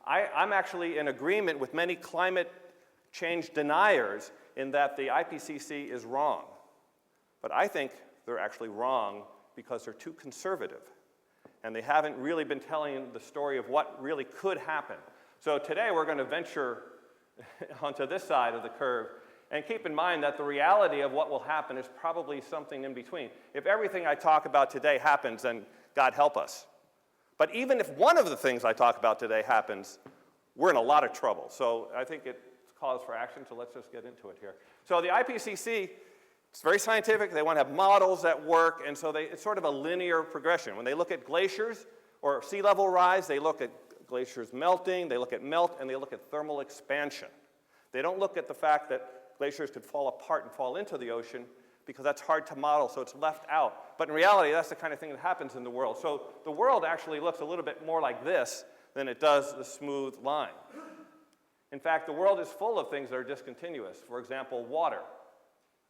I'm actually in agreement with many climate change deniers in that the IPCC is wrong. But I think they're actually wrong because they're too conservative. And they haven't really been telling the story of what really could happen. So today we're going to venture onto this side of the curve and keep in mind that the reality of what will happen is probably something in between. If everything I talk about today happens, then God help us. But even if one of the things I talk about today happens, we're in a lot of trouble. So I think it's cause for action, so let's just get into it here. So the IPCC, it's very scientific. They want to have models that work, and so it's sort of a linear progression. When they look at glaciers or sea level rise, they look at glaciers melting, they look at melt, and they look at thermal expansion. They don't look at the fact that glaciers could fall apart and fall into the ocean because that's hard to model, so it's left out. But in reality, that's the kind of thing that happens in the world. So the world actually looks a little bit more like this than it does the smooth line. In fact, the world is full of things that are discontinuous. For example, water.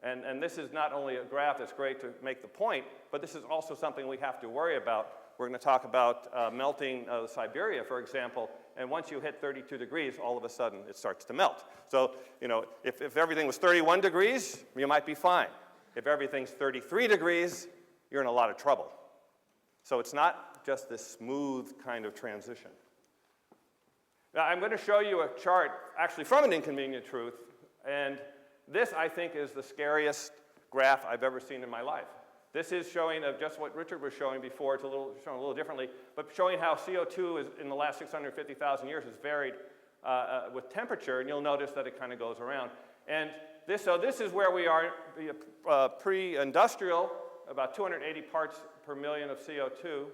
And this is not only a graph that's great to make the point, but this is also something we have to worry about. We're going to talk about melting Siberia, for example, and once you hit 32 degrees, all of a sudden it starts to melt. So, if everything was 31 degrees, you might be fine. If everything's 33 degrees, you're in a lot of trouble. So it's not just this smooth kind of transition. Now, I'm going to show you a chart actually from An Inconvenient Truth, and this, I think, is the scariest graph I've ever seen in my life. This is showing just what Richard was showing before. It's shown a little differently, but showing how CO2 in the last 650,000 years has varied with temperature, and you'll notice that it kind of goes around. And this is where we are pre-industrial, about 280 parts per million of CO2.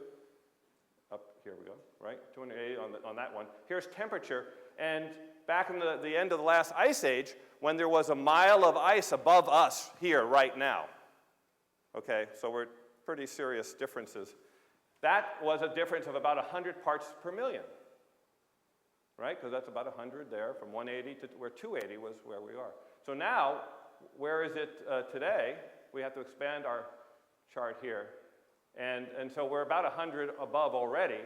Up here we go, right? 280 on that one. Here's temperature, and back in the end of the last ice age, when there was a mile of ice above us here right now. Okay, so we're pretty serious differences. That was a difference of about 100 parts per million, right? Because that's about 100 there, from 180 to where 280 was where we are. So now, where is it today? We have to expand our chart here. And so we're about 100 above already,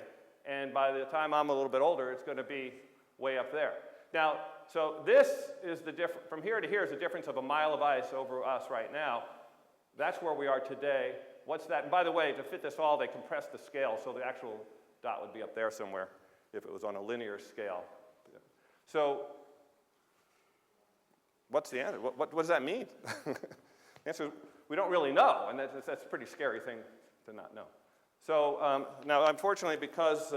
and by the time I'm a little bit older, it's going to be way up there. Now, so this is the difference, from here to here is the difference of a mile of ice over us right now. That's where we are today. What's that? And by the way, to fit this all, they compressed the scale, so the actual dot would be up there somewhere if it was on a linear scale. So what's the answer? What does that mean? The answer is we don't really know, and that's a pretty scary thing to not know. So now, unfortunately, because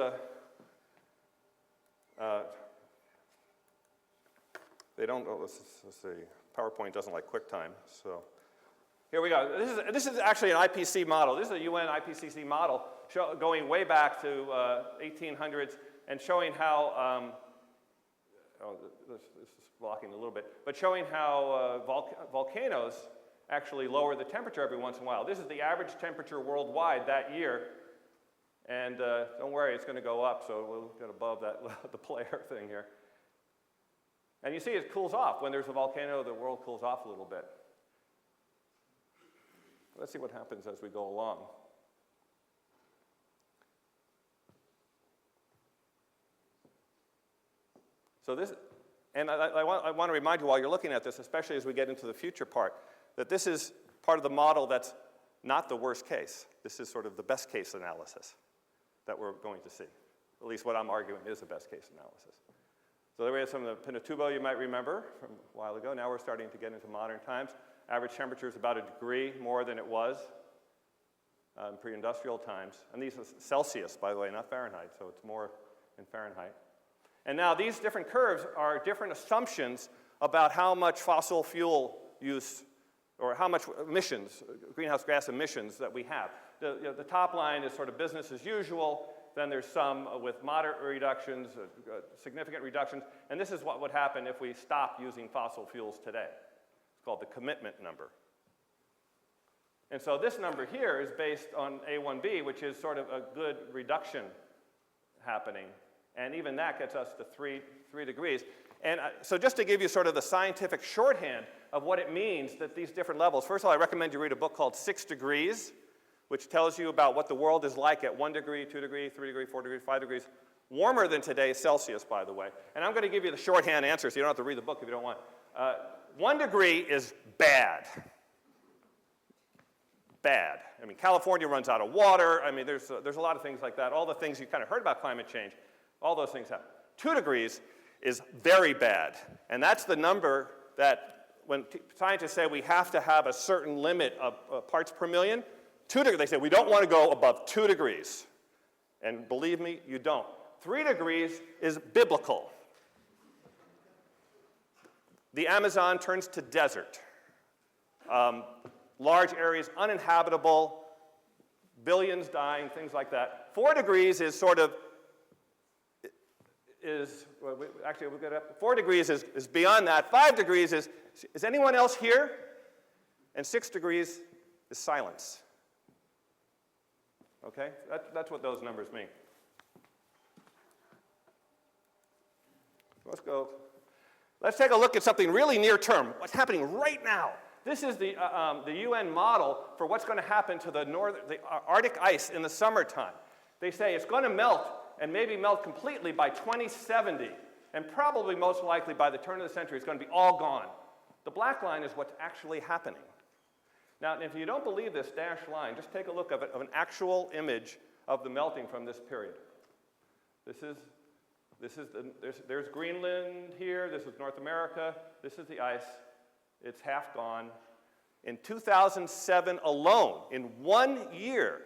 they don't, let's see, PowerPoint doesn't like QuickTime, so here we go. This is actually an IPCC model. This is a UN IPCC model going way back to 1800s and showing how, this is blocking a little bit, but showing how volcanoes actually lower the temperature every once in a while. This is the average temperature worldwide that year, and don't worry, it's going to go up, so we'll get above that the player thing here. And you see it cools off. When there's a volcano, the world cools off a little bit. Let's see what happens as we go along. So this, and I want to remind you while you're looking at this, especially as we get into the future part, that this is part of the model that's not the worst case. This is sort of the best case analysis that we're going to see. At least what I'm arguing is the best case analysis. So there we have some of the Pinatubo you might remember from a while ago. Now we're starting to get into modern times. Average temperature is about 1 degree more than it was in pre-industrial times. And these are Celsius, by the way, not Fahrenheit, so it's more in Fahrenheit. And now these different curves are different assumptions about how much fossil fuel use or how much emissions, greenhouse gas emissions that we have. The top line is sort of business as usual. Then there's some with moderate reductions, significant reductions. And this is what would happen if we stopped using fossil fuels today. It's called the commitment number. And so this number here is based on A1B, which is sort of a good reduction happening. And even that gets us to 3 degrees. And so just to give you sort of the scientific shorthand of what it means that these different levels, first of all, I recommend you read a book called 6 Degrees, which tells you about what the world is like at 1 degree, 2 degree, 3 degree, 4 degrees, 5 degrees, Warmer than today, Celsius, by the way. And I'm going to give you the shorthand answer, so you don't have to read the book if you don't want. 1 degree is bad. Bad. I mean, California runs out of water. I mean, there's a lot of things like that. All the things you kind of heard about climate change, all those things happen. 2 degrees is very bad. And that's the number that when scientists say we have to have a certain limit of parts per million, 2 degrees, they say we don't want to go above 2 degrees. And believe me, you don't. 3 degrees is biblical. The Amazon turns to desert. Large areas uninhabitable, billions dying, things like that. 4 degrees is sort of, actually we'll get up. 4 degrees is beyond that. 5 degrees is anyone else here? And 6 degrees is silence. Okay? That's what those numbers mean. Let's go. Let's take a look at something really near term. What's happening right now? This is the UN model for what's going to happen to the Arctic ice in the summertime. They say it's going to melt and maybe melt completely by 2070, and probably most likely by the turn of the century it's going to be all gone. The black line is what's actually happening. Now, if you don't believe this dashed line, just take a look of an actual image of the melting from this period. There's Greenland here, this is North America, this is the ice. It's half gone. In 2007 alone, in 1 year,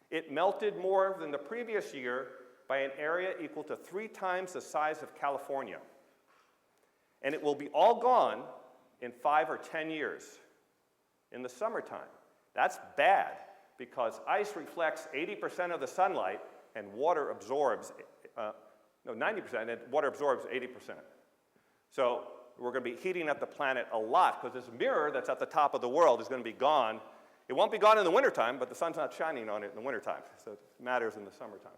it melted more than the previous year by an area equal to 3 times the size of California. And it will be all gone in 5 or 10 years in the summertime. That's bad because ice reflects 80% of the sunlight and water absorbs, 90%, and water absorbs 80%. So we're going to be heating up the planet a lot because this mirror that's at the top of the world is going to be gone. It won't be gone in the wintertime, but the sun's not shining on it in the wintertime, so it matters in the summertime.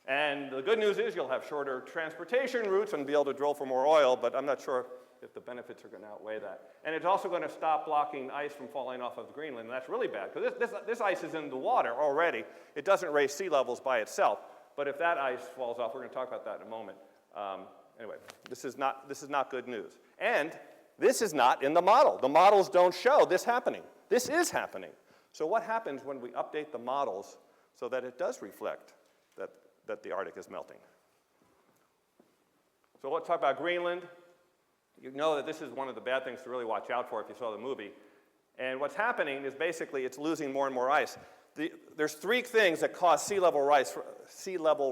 And the good news is you'll have shorter transportation routes and be able to drill for more oil, but I'm not sure if the benefits are going to outweigh that. And it's also going to stop blocking ice from falling off of Greenland, and that's really bad because this ice is in the water already. It doesn't raise sea levels by itself, but if that ice falls off, we're going to talk about that in a moment. Anyway, this is not good news. And this is not in the model. The models don't show this happening. This is happening. So what happens when we update the models so that it does reflect that the Arctic is melting? So let's talk about Greenland. You know that this is one of the bad things to really watch out for if you saw the movie. And what's happening is basically it's losing more and more ice. There's 3 things that cause sea level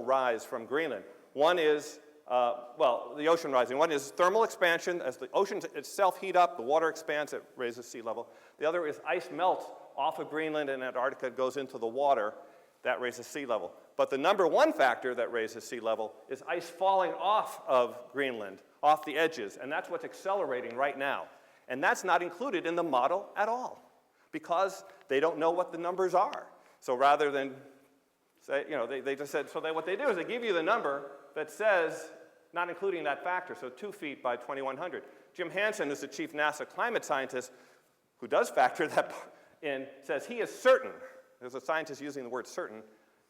rise from Greenland. One is the ocean rising. One is thermal expansion. As the ocean itself heat up, the water expands, it raises sea level. The other is ice melts off of Greenland and Antarctica, goes into the water, that raises sea level. But the number 1 factor that raises sea level is ice falling off of Greenland, off the edges, and that's what's accelerating right now. And that's not included in the model at all because they don't know what the numbers are. So rather than say, they just said, what they do is they give you the number that says, not including that factor, so 2 feet by 2100. Jim Hansen, who's the chief NASA climate scientist, who does factor that in, says he is certain, there's a scientist using the word certain,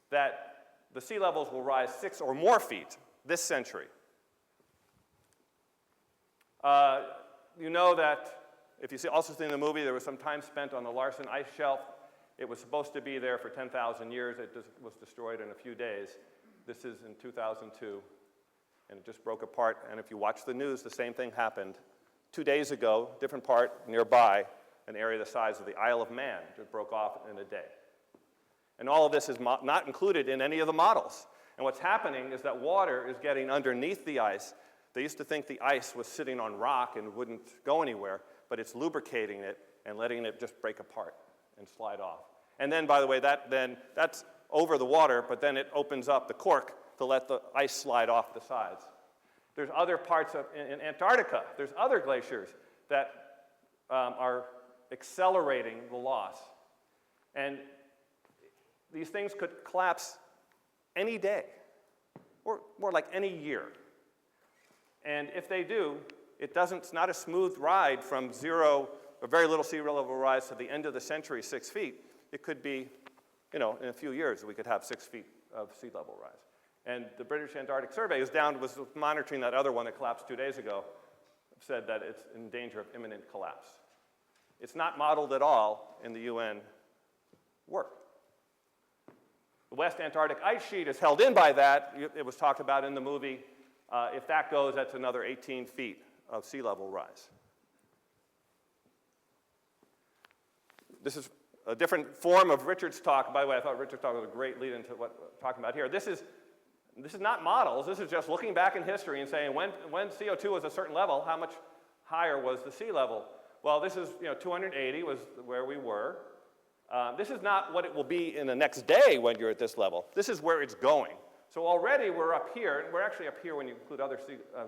that the sea levels will rise 6 or more feet this century. You know that, if you also see in the movie, there was some time spent on the Larsen ice shelf. It was supposed to be there for 10,000 years. It was destroyed in a few days. This is in 2002. And it just broke apart. And if you watch the news, the same thing happened 2 days ago, different part nearby, an area the size of the Isle of Man just broke off in a day. And all of this is not included in any of the models. And what's happening is that water is getting underneath the ice. They used to think the ice was sitting on rock and wouldn't go anywhere, but it's lubricating it and letting it just break apart and slide off. And then, by the way, that's over the water, but then it opens up the cork to let the ice slide off the sides. There's other parts in Antarctica, there's other glaciers that are accelerating the loss. And these things could collapse any day, or more like any year. And if they do, it's not a smooth ride from zero, or very little sea level rise to the end of the century, 6 feet. It could be, in a few years we could have 6 feet of sea level rise. And the British Antarctic Survey was monitoring that other one that collapsed 2 days ago, said that it's in danger of imminent collapse. It's not modeled at all in the UN work. The West Antarctic ice sheet is held in by that. It was talked about in the movie. If that goes, that's another 18 feet of sea level rise. This is a different form of Richard's talk. By the way, I thought Richard's talk was a great lead into what we're talking about here. This is not models. This is just looking back in history and saying when CO2 was a certain level, how much higher was the sea level? Well, this is 280 was where we were. This is not what it will be in the next day when you're at this level. This is where it's going. So already we're up here, and we're actually up here when you include other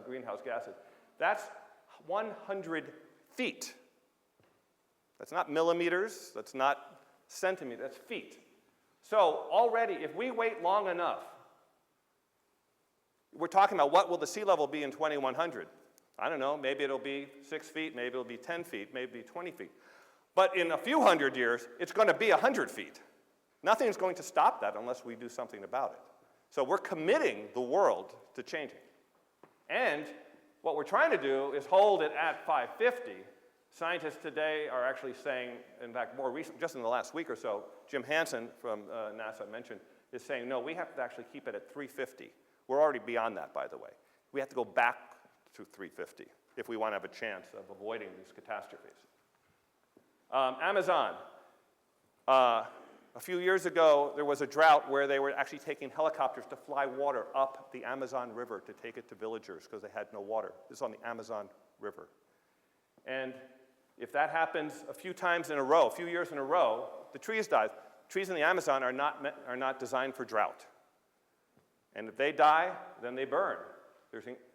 greenhouse gases. That's 100 feet. That's not millimeters, that's not centimeters, that's feet. So already, if we wait long enough, we're talking about what will the sea level be in 2100. I don't know, maybe it'll be 6 feet, maybe it'll be 10 feet, maybe 20 feet. But in a few hundred years, it's going to be 100 feet. Nothing's going to stop that unless we do something about it. So we're committing the world to changing. And what we're trying to do is hold it at 550. Scientists today are actually saying, in fact, more recent, just in the last week or so, Jim Hansen from NASA mentioned, is saying, no, we have to actually keep it at 350. We're already beyond that, by the way. We have to go back to 350 if we want to have a chance of avoiding these catastrophes. Amazon. A few years ago, there was a drought where they were actually taking helicopters to fly water up the Amazon River to take it to villagers because they had no water. This is on the Amazon River. And if that happens a few times in a row, a few years in a row, the trees die. Trees in the Amazon are not designed for drought. And if they die, then they burn.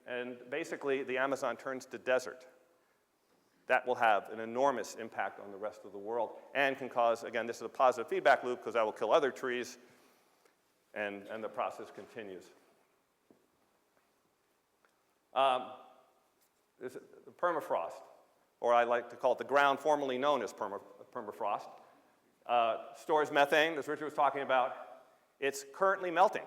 And basically, the Amazon turns to desert. That will have an enormous impact on the rest of the world and can cause, again, this is a positive feedback loop because that will kill other trees, and the process continues. This is the permafrost, or I like to call it the ground formerly known as permafrost. Stores methane, as Richard was talking about. It's currently melting.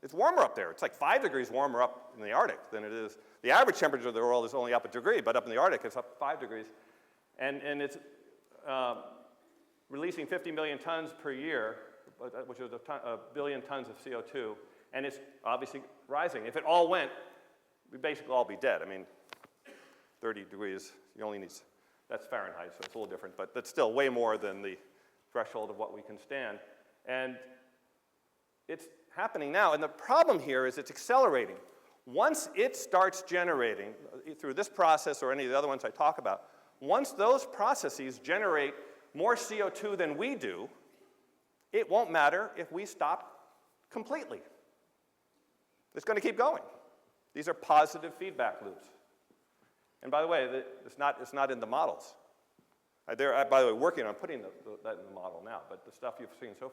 It's warmer up there. It's like 5 degrees warmer up in the Arctic than it is. The average temperature of the world is only up a degree, but up in the Arctic it's up 5 degrees. And it's releasing 50 million tons per year, which is a billion tons of CO2, and it's obviously rising. If it all went, we'd basically all be dead. I mean, 30 degrees, you only need, that's Fahrenheit, so it's a little different, but that's still way more than the threshold of what we can stand. And it's happening now, and the problem here is it's accelerating. Once it starts generating, through this process or any of the other ones I talk about, once those processes generate more CO2 than we do, it won't matter if we stop completely. It's going to keep going. These are positive feedback loops. And by the way, it's not in the models. They're, by the way, working on putting that in the model now, but the stuff you've seen so far